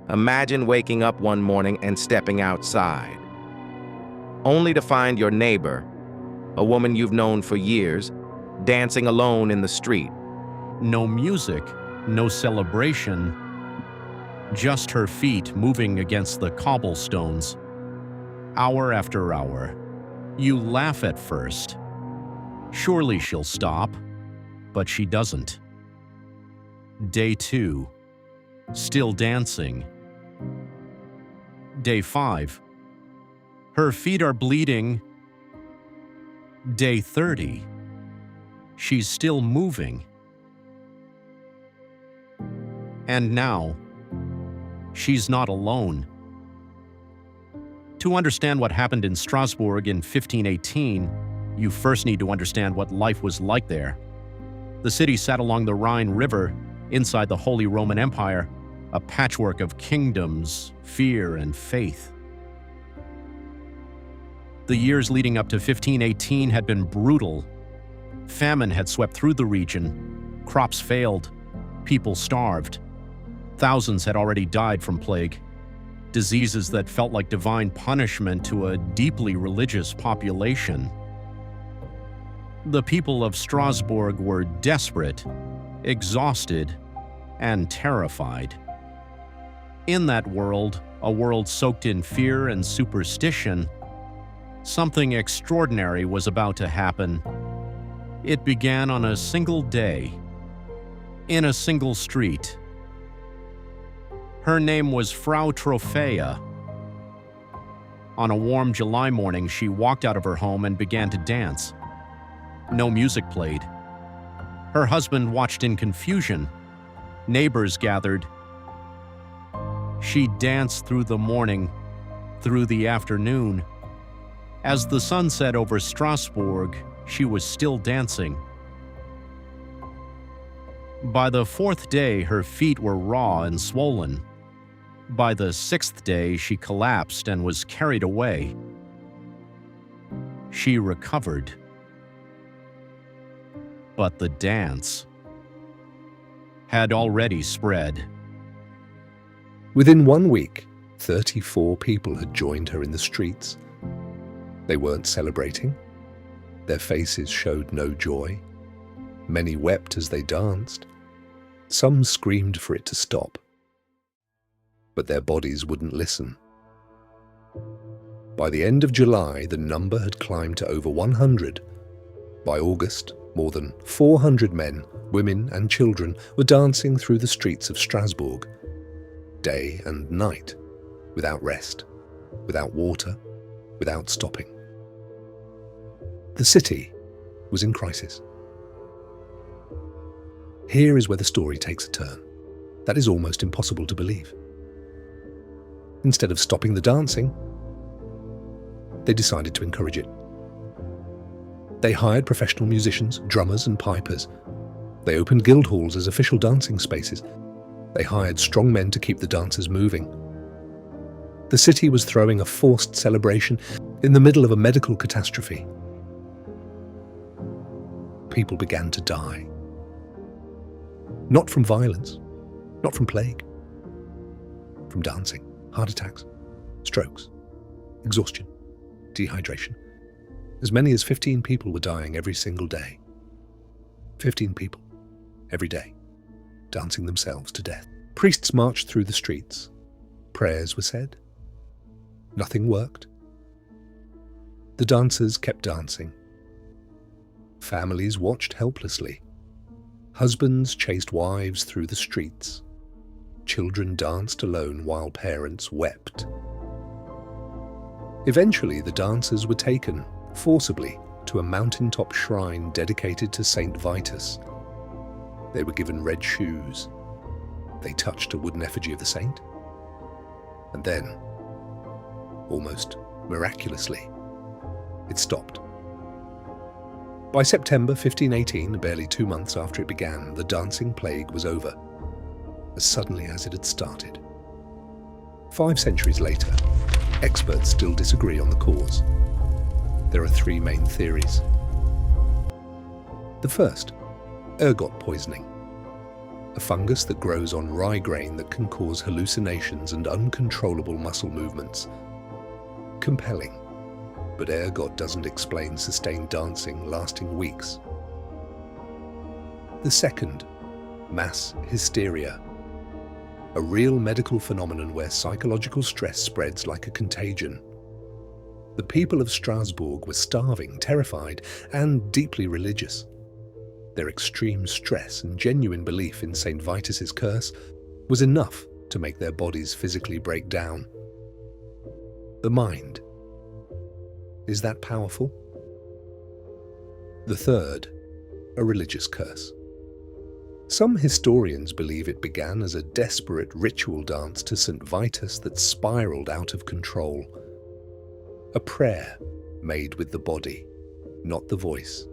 Imagine waking up one morning and stepping outside, only to find your neighbor, a woman you've known for years, dancing alone in the street. No music, no celebration, just her feet moving against the cobblestones. Hour after hour. You laugh at first. Surely she'll stop, but she doesn't. Day 2. Still dancing. Day 5. Her feet are bleeding. Day 30. She's still moving. And now, she's not alone. To understand what happened in Strasbourg in 1518, you first need to understand what life was like there. The city sat along the Rhine River, inside the Holy Roman Empire, a patchwork of kingdoms, fear, and faith. The years leading up to 1518 had been brutal. Famine had swept through the region. Crops failed. People starved. Thousands had already died from plague. Diseases that felt like divine punishment to a deeply religious population. The people of Strasbourg were desperate, exhausted, and terrified. In that world, a world soaked in fear and superstition, something extraordinary was about to happen. It began on a single day, in a single street. Her name was Frau Trophäa. On a warm July morning, she walked out of her home and began to dance. No music played. Her husband watched in confusion. Neighbors gathered. She danced through the morning, through the afternoon. As the sun set over Strasbourg, she was still dancing. By the 4th day, her feet were raw and swollen. By the 6th day, she collapsed and was carried away. She recovered. But the dance had already spread. Within 1 week, 34 people had joined her in the streets. They weren't celebrating. Their faces showed no joy. Many wept as they danced. Some screamed for it to stop. But their bodies wouldn't listen. By the end of July, the number had climbed to over 100. By August, more than 400 men, women and children were dancing through the streets of Strasbourg, day and night, without rest, without water, without stopping. The city was in crisis. Here is where the story takes a turn. That is almost impossible to believe. Instead of stopping the dancing, they decided to encourage it. They hired professional musicians, drummers and pipers. They opened guild halls as official dancing spaces. They hired strong men to keep the dancers moving. The city was throwing a forced celebration in the middle of a medical catastrophe. People began to die. Not from violence, not from plague, from dancing, heart attacks, strokes, exhaustion, dehydration. As many as 15 people were dying every single day. 15 people, every day, dancing themselves to death. Priests marched through the streets. Prayers were said. Nothing worked. The dancers kept dancing. Families watched helplessly. Husbands chased wives through the streets. Children danced alone while parents wept. Eventually, the dancers were taken, forcibly, to a mountaintop shrine dedicated to Saint Vitus. They were given red shoes. They touched a wooden effigy of the saint. And then, almost miraculously, it stopped. By September 1518, barely 2 months after it began, the dancing plague was over, as suddenly as it had started. 5 centuries later, experts still disagree on the cause. There are 3 main theories. The first, ergot poisoning. a fungus that grows on rye grain that can cause hallucinations and uncontrollable muscle movements. Compelling, but ergot doesn't explain sustained dancing lasting weeks. The second, mass hysteria. A real medical phenomenon where psychological stress spreads like a contagion. The people of Strasbourg were starving, terrified, and deeply religious. Their extreme stress and genuine belief in St. Vitus's curse was enough to make their bodies physically break down. The mind. Is that powerful? The third, a religious curse. Some historians believe it began as a desperate ritual dance to St. Vitus that spiraled out of control. A prayer made with the body, not the voice,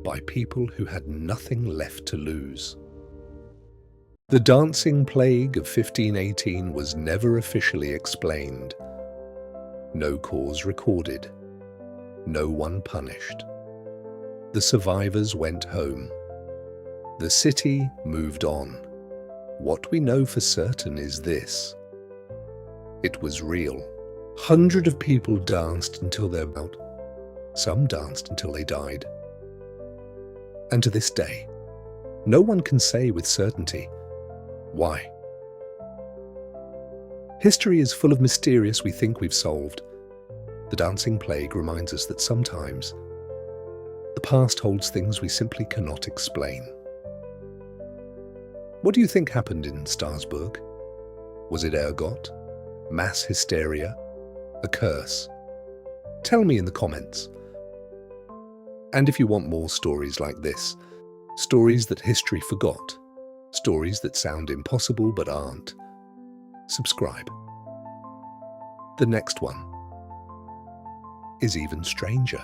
by people who had nothing left to lose. The dancing plague of 1518 was never officially explained. No cause recorded. No one punished. The survivors went home. The city moved on. What we know for certain is this. It was real. Hundreds of people danced until they were out. Some danced until they died. And to this day, no one can say with certainty why. History is full of mysterious we think we've solved. The dancing plague reminds us that sometimes the past holds things we simply cannot explain. What do you think happened in Strasbourg? Was it ergot? Mass hysteria? A curse? Tell me in the comments. And if you want more stories like this, stories that history forgot, stories that sound impossible but aren't, subscribe. The next one is even stranger.